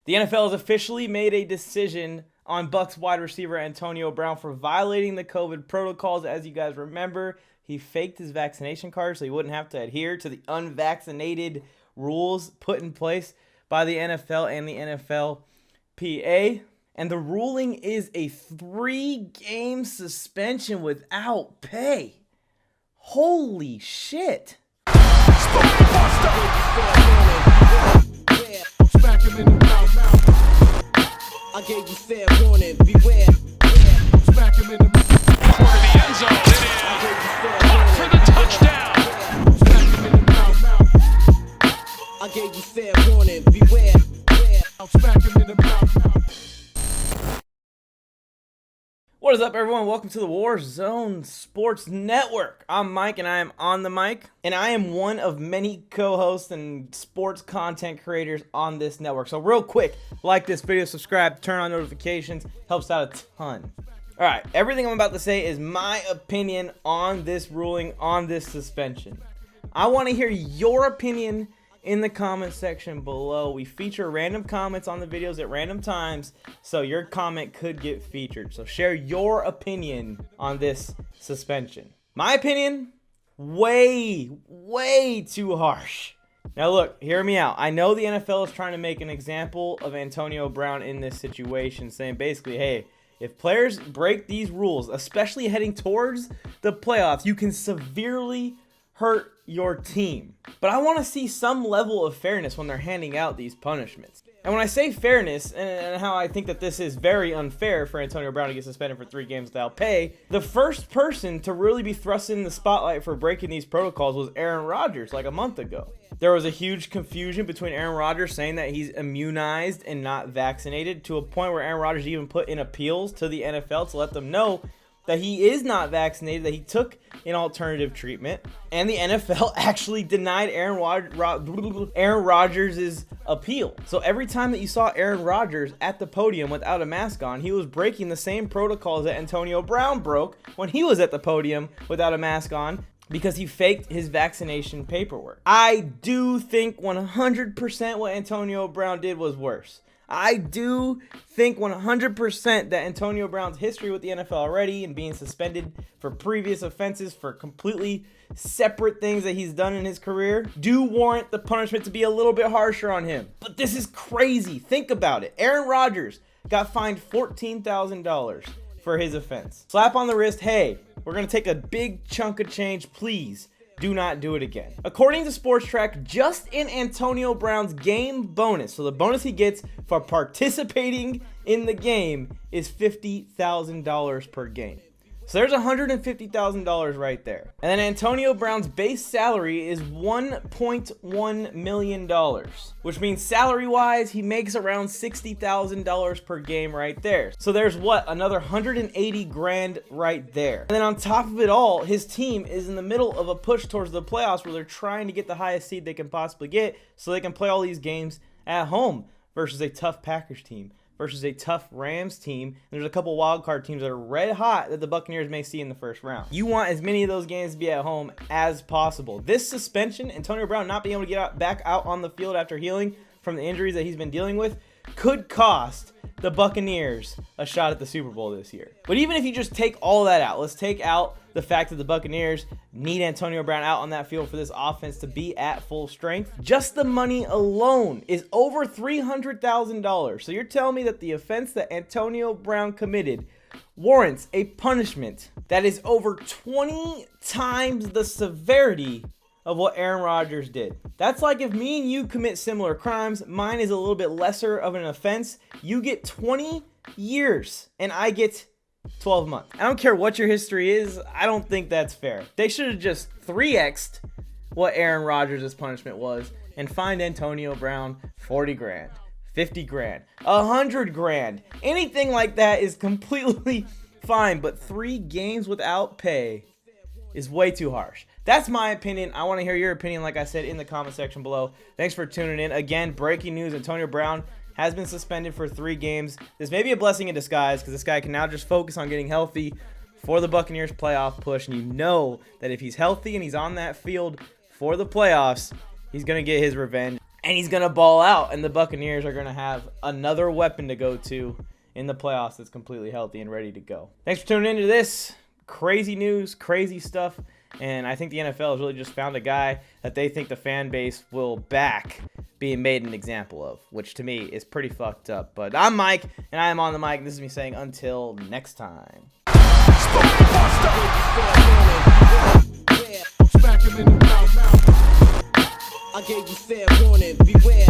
The NFL has officially made a decision on Bucs wide receiver Antonio Brown for violating the COVID protocols. As you guys remember, he faked his vaccination card so he wouldn't have to adhere to the unvaccinated rules put in place by the NFL and the NFLPA. And the ruling is a 3-game suspension without pay. Holy shit. I gave you fair warning, beware. Smack him in the toward the end zone. It is caught for the touchdown. Smack him in the mouth. I gave you fair warning, beware. I'll smack him in the mouth. What is up, everyone? Welcome to the Warzone Sports Network. I'm Mike, and I am on the mic, and I am one of many co-hosts and sports content creators on this network. So real quick, like this video, subscribe, turn on notifications, helps out a ton. All right, everything I'm about to say is my opinion on this ruling, on this suspension. I want to hear your opinion in the comment section below. We feature random comments on the videos at random times, so your comment could get featured. So share your opinion on this suspension. My opinion, way too harsh. Now look, hear me out. I know the NFL is trying to make an example of Antonio Brown in this situation, saying basically, hey, if players break these rules, especially heading towards the playoffs, you can severely hurt your team. But I want to see some level of fairness when they're handing out these punishments. And when I say fairness, and how I think that this is very unfair for Antonio Brown to get suspended for 3 games without pay, the first person to really be thrust in the spotlight for breaking these protocols was Aaron Rodgers like a month ago. There was a huge confusion between Aaron Rodgers saying that he's immunized and not vaccinated, to a point where Aaron Rodgers even put in appeals to the NFL to let them know that he is not vaccinated, that he took an alternative treatment, and the NFL actually denied Aaron Rodgers' appeal. So every time that you saw Aaron Rodgers at the podium without a mask on, he was breaking the same protocols that Antonio Brown broke when he was at the podium without a mask on, because he faked his vaccination paperwork. I do think 100% what Antonio Brown did was worse. I do think 100% that Antonio Brown's history with the NFL already and being suspended for previous offenses for completely separate things that he's done in his career do warrant the punishment to be a little bit harsher on him. But this is crazy. Think about it. Aaron Rodgers got fined $14,000 for his offense. Slap on the wrist, hey, we're going to take a big chunk of change, please. Do not do it again. According to Sports Track, just in Antonio Brown's game bonus, so the bonus he gets for participating in the game is $50,000 per game. So there's $150,000 right there. And then Antonio Brown's base salary is $1.1 million, which means salary-wise, he makes around $60,000 per game right there. So there's what? Another $180,000 right there. And then on top of it all, his team is in the middle of a push towards the playoffs where they're trying to get the highest seed they can possibly get so they can play all these games at home versus a tough Packers team, versus a tough Rams team. There's a couple wild card teams that are red hot that the Buccaneers may see in the first round. You want as many of those games to be at home as possible. This suspension, Antonio Brown not being able to get back out on the field after healing from the injuries that he's been dealing with, could cost the Buccaneers a shot at the Super Bowl this year. But even if you just take all that out, let's take out the fact that the Buccaneers need Antonio Brown out on that field for this offense to be at full strength. Just the money alone is over $300,000. So you're telling me that the offense that Antonio Brown committed warrants a punishment that is over 20 times the severity of what Aaron Rodgers did. That's like if me and you commit similar crimes, mine is a little bit lesser of an offense. You get 20 years and I get 12 months. I don't care what your history is. I don't think that's fair. They should have just 3x'd what Aaron Rodgers' punishment was and fined Antonio Brown $40,000, $50,000, $100,000. Anything like that is completely fine, but 3 games without pay is way too harsh. That's my opinion. I want to hear your opinion, like I said, in the comment section below. Thanks for tuning in. Again, breaking news, Antonio Brown has been suspended for 3 games. This may be a blessing in disguise because this guy can now just focus on getting healthy for the Buccaneers playoff push. And you know that if he's healthy and he's on that field for the playoffs, he's going to get his revenge. And he's going to ball out, and the Buccaneers are going to have another weapon to go to in the playoffs that's completely healthy and ready to go. Thanks for tuning into this. Crazy news, crazy stuff. And I think the NFL has really just found a guy that they think the fan base will back being made an example of, which to me is pretty fucked up. But I'm Mike, and I am on the mic. This is me saying until next time. I gave you fair warning, beware.